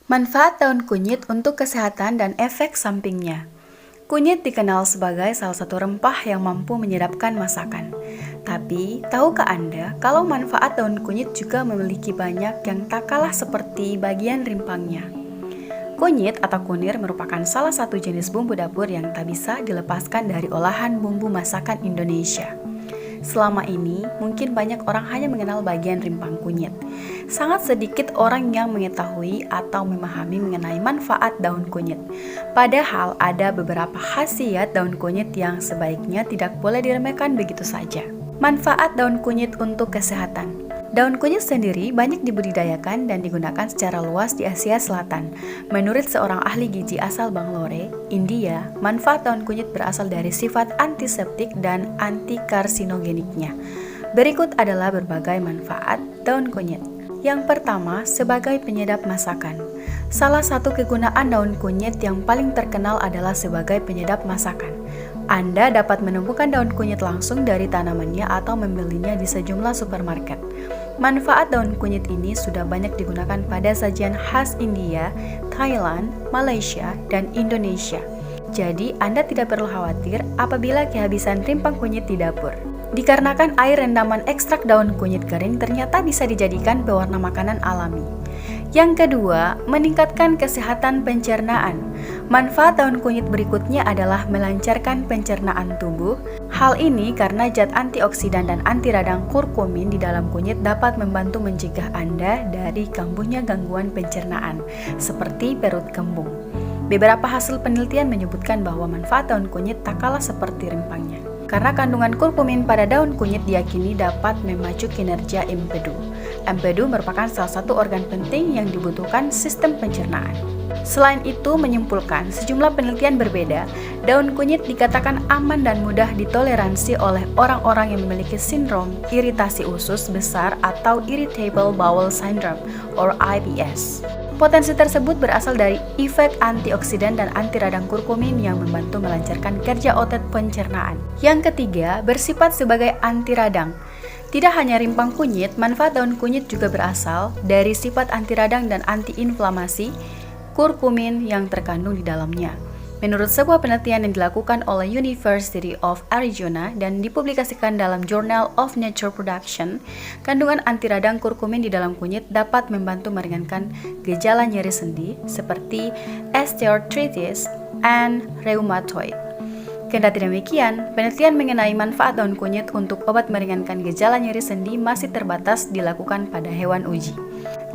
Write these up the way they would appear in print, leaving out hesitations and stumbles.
Manfaat daun kunyit untuk kesehatan dan efek sampingnya. Kunyit dikenal sebagai salah satu rempah yang mampu menyedapkan masakan. Tapi, tahukah Anda kalau manfaat daun kunyit juga memiliki banyak yang tak kalah seperti bagian rimpangnya? Kunyit atau kunir merupakan salah satu jenis bumbu dapur yang tak bisa dilepaskan dari olahan bumbu masakan Indonesia. Selama ini, mungkin banyak orang hanya mengenal bagian rimpang kunyit. Sangat sedikit orang yang mengetahui atau memahami mengenai manfaat daun kunyit. Padahal ada beberapa khasiat daun kunyit yang sebaiknya tidak boleh diremehkan begitu saja. Manfaat daun kunyit untuk kesehatan. Daun kunyit sendiri banyak dibudidayakan dan digunakan secara luas di Asia Selatan. Menurut seorang ahli gizi asal Bangalore, India, manfaat daun kunyit berasal dari sifat antiseptik dan antikarsinogeniknya. Berikut adalah berbagai manfaat daun kunyit. Yang pertama, sebagai penyedap masakan. Salah satu kegunaan daun kunyit yang paling terkenal adalah sebagai penyedap masakan. Anda dapat menemukan daun kunyit langsung dari tanamannya atau membelinya di sejumlah supermarket. Manfaat daun kunyit ini sudah banyak digunakan pada sajian khas India, Thailand, Malaysia, dan Indonesia. Jadi, Anda tidak perlu khawatir apabila kehabisan rimpang kunyit di dapur. Dikarenakan air rendaman ekstrak daun kunyit kering ternyata bisa dijadikan pewarna makanan alami. Yang kedua, meningkatkan kesehatan pencernaan. Manfaat daun kunyit berikutnya adalah melancarkan pencernaan tubuh. Hal ini karena zat antioksidan dan anti radang kurkumin di dalam kunyit dapat membantu mencegah Anda dari kambuhnya gangguan pencernaan, seperti perut kembung. Beberapa hasil penelitian menyebutkan bahwa manfaat daun kunyit tak kalah seperti rimpangnya. Karena kandungan kurkumin pada daun kunyit diyakini dapat memacu kinerja empedu. Empedu merupakan salah satu organ penting yang dibutuhkan sistem pencernaan. Selain itu, menyimpulkan sejumlah penelitian berbeda, daun kunyit dikatakan aman dan mudah ditoleransi oleh orang-orang yang memiliki sindrom iritasi usus besar atau Irritable Bowel Syndrome or IBS. Potensi tersebut berasal dari efek antioksidan dan anti radang kurkumin yang membantu melancarkan kerja otot pencernaan. Yang ketiga, bersifat sebagai anti radang. Tidak hanya rimpang kunyit, manfaat daun kunyit juga berasal dari sifat anti radang dan anti-inflamasi kurkumin yang terkandung di dalamnya. Menurut sebuah penelitian yang dilakukan oleh University of Arizona dan dipublikasikan dalam Journal of Nature Production, kandungan anti radang kurkumin di dalam kunyit dapat membantu meringankan gejala nyeri sendi seperti osteoarthritis and rheumatoid. Kendati demikian, penelitian mengenai manfaat daun kunyit untuk obat meringankan gejala nyeri sendi masih terbatas dilakukan pada hewan uji.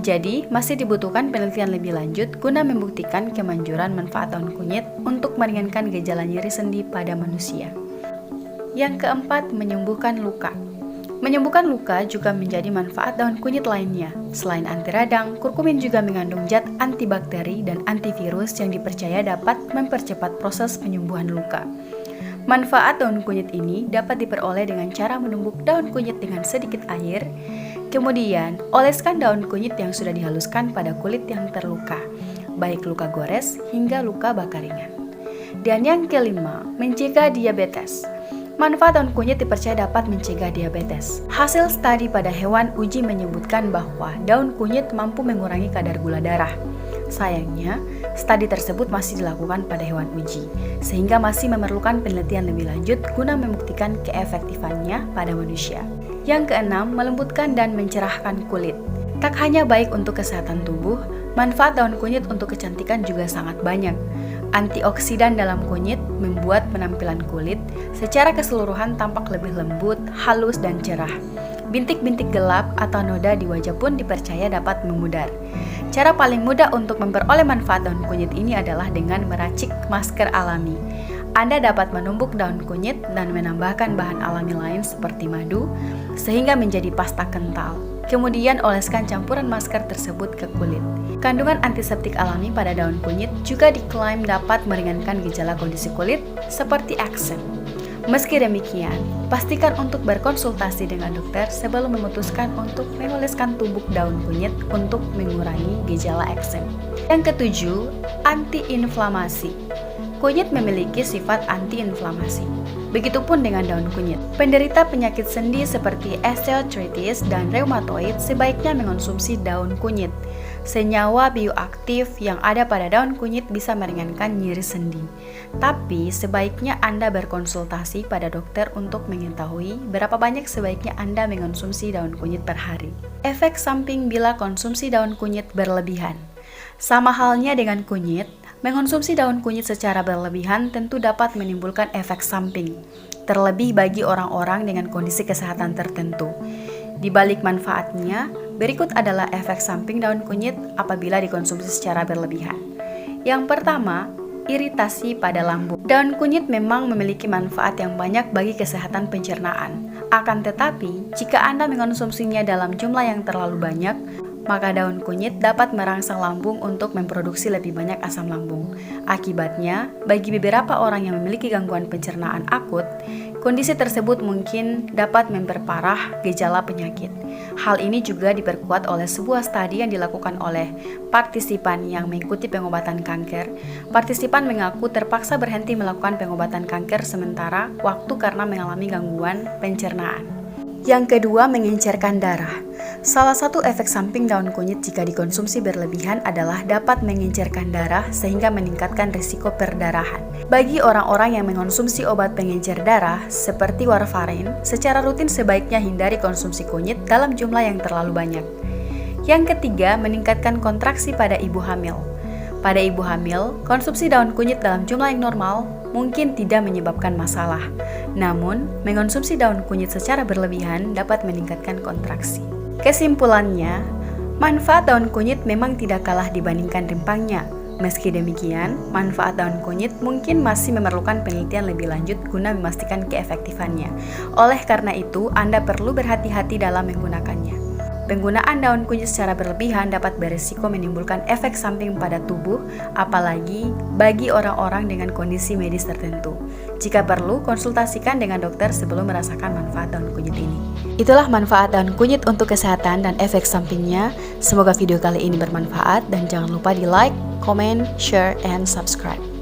Jadi, masih dibutuhkan penelitian lebih lanjut guna membuktikan kemanjuran manfaat daun kunyit untuk meringankan gejala nyeri sendi pada manusia. Yang keempat, menyembuhkan luka. Menyembuhkan luka juga menjadi manfaat daun kunyit lainnya. Selain anti radang, kurkumin juga mengandung zat antibakteri dan antivirus yang dipercaya dapat mempercepat proses penyembuhan luka. Manfaat daun kunyit ini dapat diperoleh dengan cara menumbuk daun kunyit dengan sedikit air, kemudian oleskan daun kunyit yang sudah dihaluskan pada kulit yang terluka, baik luka gores hingga luka bakar ringan. Dan yang kelima, mencegah diabetes. Manfaat daun kunyit dipercaya dapat mencegah diabetes. Hasil studi pada hewan uji menyebutkan bahwa daun kunyit mampu mengurangi kadar gula darah. Sayangnya, studi tersebut masih dilakukan pada hewan uji, sehingga masih memerlukan penelitian lebih lanjut guna membuktikan keefektifannya pada manusia. Yang keenam, melembutkan dan mencerahkan kulit. Tak hanya baik untuk kesehatan tubuh, manfaat daun kunyit untuk kecantikan juga sangat banyak. Antioksidan dalam kunyit membuat penampilan kulit secara keseluruhan tampak lebih lembut, halus, dan cerah. Bintik-bintik gelap atau noda di wajah pun dipercaya dapat memudar. Cara paling mudah untuk memperoleh manfaat daun kunyit ini adalah dengan meracik masker alami. Anda dapat menumbuk daun kunyit dan menambahkan bahan alami lain seperti madu, sehingga menjadi pasta kental. Kemudian oleskan campuran masker tersebut ke kulit. Kandungan antiseptik alami pada daun kunyit juga diklaim dapat meringankan gejala kondisi kulit seperti eksem. Meski demikian, pastikan untuk berkonsultasi dengan dokter sebelum memutuskan untuk mengoleskan tumbuk daun kunyit untuk mengurangi gejala eksem. Yang ketujuh, antiinflamasi. Kunyit memiliki sifat antiinflamasi. Begitupun dengan daun kunyit. Penderita penyakit sendi seperti osteoarthritis dan rheumatoid sebaiknya mengonsumsi daun kunyit. Senyawa bioaktif yang ada pada daun kunyit bisa meringankan nyeri sendi. Tapi sebaiknya Anda berkonsultasi pada dokter untuk mengetahui berapa banyak sebaiknya Anda mengonsumsi daun kunyit per hari. Efek samping bila konsumsi daun kunyit berlebihan. Sama halnya dengan kunyit, mengonsumsi daun kunyit secara berlebihan tentu dapat menimbulkan efek samping, terlebih bagi orang-orang dengan kondisi kesehatan tertentu. Di balik manfaatnya, berikut adalah efek samping daun kunyit apabila dikonsumsi secara berlebihan. Yang pertama, iritasi pada lambung. Daun kunyit memang memiliki manfaat yang banyak bagi kesehatan pencernaan. Akan tetapi, jika Anda mengonsumsinya dalam jumlah yang terlalu banyak, maka daun kunyit dapat merangsang lambung untuk memproduksi lebih banyak asam lambung. Akibatnya, bagi beberapa orang yang memiliki gangguan pencernaan akut, kondisi tersebut mungkin dapat memperparah gejala penyakit. Hal ini juga diperkuat oleh sebuah studi yang dilakukan oleh partisipan yang mengikuti pengobatan kanker. Partisipan mengaku terpaksa berhenti melakukan pengobatan kanker sementara waktu karena mengalami gangguan pencernaan. Yang kedua, mengencerkan darah. Salah satu efek samping daun kunyit jika dikonsumsi berlebihan adalah dapat mengencerkan darah sehingga meningkatkan risiko perdarahan. Bagi orang-orang yang mengonsumsi obat pengencer darah seperti warfarin, secara rutin sebaiknya hindari konsumsi kunyit dalam jumlah yang terlalu banyak. Yang ketiga, meningkatkan kontraksi pada ibu hamil. Pada ibu hamil, konsumsi daun kunyit dalam jumlah yang normal mungkin tidak menyebabkan masalah. Namun, mengonsumsi daun kunyit secara berlebihan dapat meningkatkan kontraksi. Kesimpulannya, manfaat daun kunyit memang tidak kalah dibandingkan rimpangnya. Meski demikian, manfaat daun kunyit mungkin masih memerlukan penelitian lebih lanjut guna memastikan keefektifannya. Oleh karena itu, Anda perlu berhati-hati dalam menggunakannya. Penggunaan daun kunyit secara berlebihan dapat berisiko menimbulkan efek samping pada tubuh, apalagi bagi orang-orang dengan kondisi medis tertentu. Jika perlu, konsultasikan dengan dokter sebelum merasakan manfaat daun kunyit ini. Itulah manfaat daun kunyit untuk kesehatan dan efek sampingnya. Semoga video kali ini bermanfaat dan jangan lupa di like, comment, share, and subscribe.